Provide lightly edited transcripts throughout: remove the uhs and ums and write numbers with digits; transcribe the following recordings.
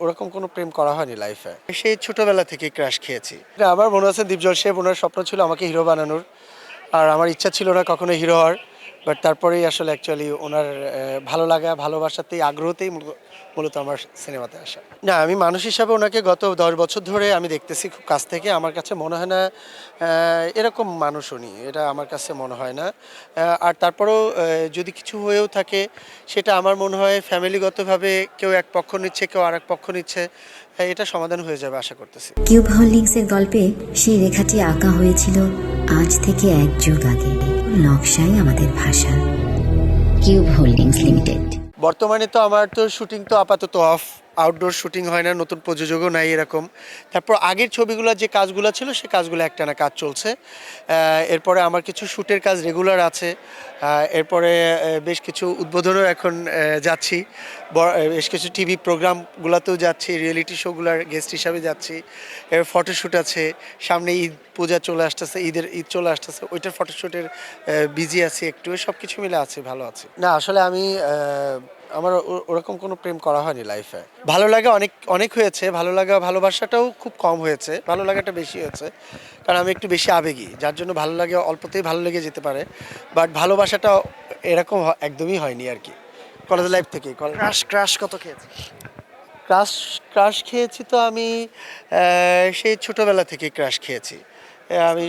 ওরকম কোনো প্রেম করা হয়নি লাইফে। সেই ছোটবেলা থেকেই ক্রাশ খেয়েছি। আমার মনে আছে দীপজল সাহেব, ওনার স্বপ্ন ছিল আমাকে হিরো বানানোর, আর আমার ইচ্ছা ছিল না কখনো হিরো হওয়ার। বাট তারপরেই আসলে অ্যাকচুয়ালি ওনার ভালো লাগা, ভালোবাসাতেই, আগ্রহতেই মূলত আমার সিনেমাতে আসা। না, আমি মানুষ হিসাবে ওনাকে গত 10 বছর ধরে আমি দেখতেছি খুব কাছ থেকে। আমার কাছে মনে হয় না এরকম মানুষ উনি, এটা আমার কাছে মনে হয় না। আর তারপরেও যদি কিছু হয়েও থাকে, সেটা আমার মনে হয় ফ্যামিলিগতভাবে কেউ এক পক্ষ নিচ্ছে, কেউ আর এক পক্ষ নিচ্ছে, এটা সমাধান হয়ে যাবে আশা করতেছি। কিউব হোল্ডিংসের গল্পে সেই রেখাটি আঁকা হয়েছিল আজ থেকে 1 যুগ আগে। নকশাই আমাদের ভাষা। Cube holdings limited. বর্তমানে তো আমার তো শুটিং তো আপাতত অফ, আউটডোর শুটিং হয় না, নতুন প্রযোজকও নাই এরকম। তারপর আগের ছবিগুলো যে কাজগুলো ছিল সে কাজগুলো একটানা কাজ চলছে। এরপরে আমার কিছু শ্যুটের কাজ রেগুলার আছে। এরপরে বেশ কিছু উদ্বোধনও এখন যাচ্ছি, বেশ কিছু টিভি প্রোগ্রামগুলোতেও যাচ্ছি, রিয়েলিটি শোগুলোর গেস্ট হিসাবে যাচ্ছি। ফটোশ্যুট আছে, সামনে ঈদ পূজা চলে আসতেছে, ঈদ চলে আসতেছে, ওইটার ফটোশ্যুটের বিজি আছি একটু। সব কিছু মিলে আছে, ভালো আছি। না আসলে আমি আমার ওরকম কোনো প্রেম করা হয়নি লাইফে। ভালো লাগা অনেক অনেক হয়েছে, ভালো লাগা ভালোবাসাটাও খুব কম হয়েছে, ভালো লাগাটা বেশি হয়েছে। কারণ আমি একটু বেশি আবেগী, যার জন্য ভালো লাগে অল্পতেই ভালো লেগে যেতে পারে। বাট ভালোবাসাটা এরকম একদমই হয়নি আর কি, কলেজ লাইফ থেকেই। ক্রাশ ক্রাশ কত খেয়েছে? ক্রাশ ক্রাশ খেয়েছি তো আমি সেই ছোটোবেলা থেকেই ক্রাশ খেয়েছি। আমি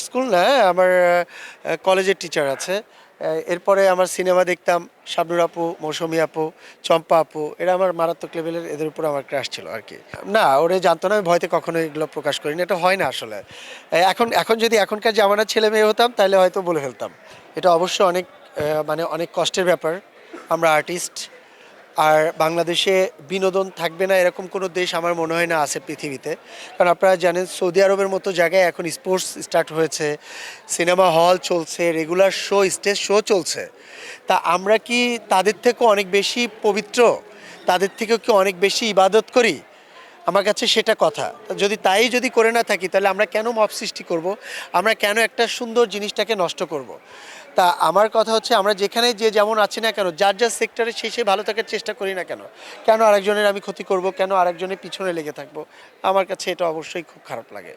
স্কুল না, আমার কলেজের টিচার আছে। এরপরে আমার সিনেমা দেখতাম, শাবনুর আপু, মৌসুমী আপু, চম্পা আপু, এরা আমার মারাত্মক লেভেলের, এদের উপর আমার ক্রাশ ছিল আর কি। না, ওরে জানতো না, আমি ভয়তে কখনো এগুলো প্রকাশ করিনি, এটা হয় না আসলে। এখন এখন যদি এখনকার জামানার ছেলে মেয়ে হতাম তাহলে হয়তো বলে ফেলতাম। এটা অবশ্যই অনেক মানে অনেক কষ্টের ব্যাপার। আমরা আর্টিস্ট, আর বাংলাদেশে বিনোদন থাকবে না এরকম কোনো দেশ আমার মনে হয় না আছে পৃথিবীতে। কারণ আপনারা জানেন সৌদি আরবের মতো জায়গায় এখন স্পোর্টস স্টার্ট হয়েছে, সিনেমা হল চলছে, রেগুলার শো, স্টেজ শো চলছে। তা আমরা কি তাদের থেকেও অনেক বেশি পবিত্র, তাদের থেকেও কি অনেক বেশি ইবাদত করি? আমার কাছে সেটা কথা। যদি করে না থাকি, তাহলে আমরা কেন মব সৃষ্টি করব? আমরা কেন একটা সুন্দর জিনিসটাকে নষ্ট করব? তা আমার কথা হচ্ছে, আমরা যেখানে যে যেমন আছি না কেন, যার যার সেক্টরে সে ভালো থাকার চেষ্টা করি না কেন, কেন আরেকজনের আমি ক্ষতি করব, কেন আরেকজনের পিছনে লেগে থাকবো? আমার কাছে এটা অবশ্যই খুব খারাপ লাগে।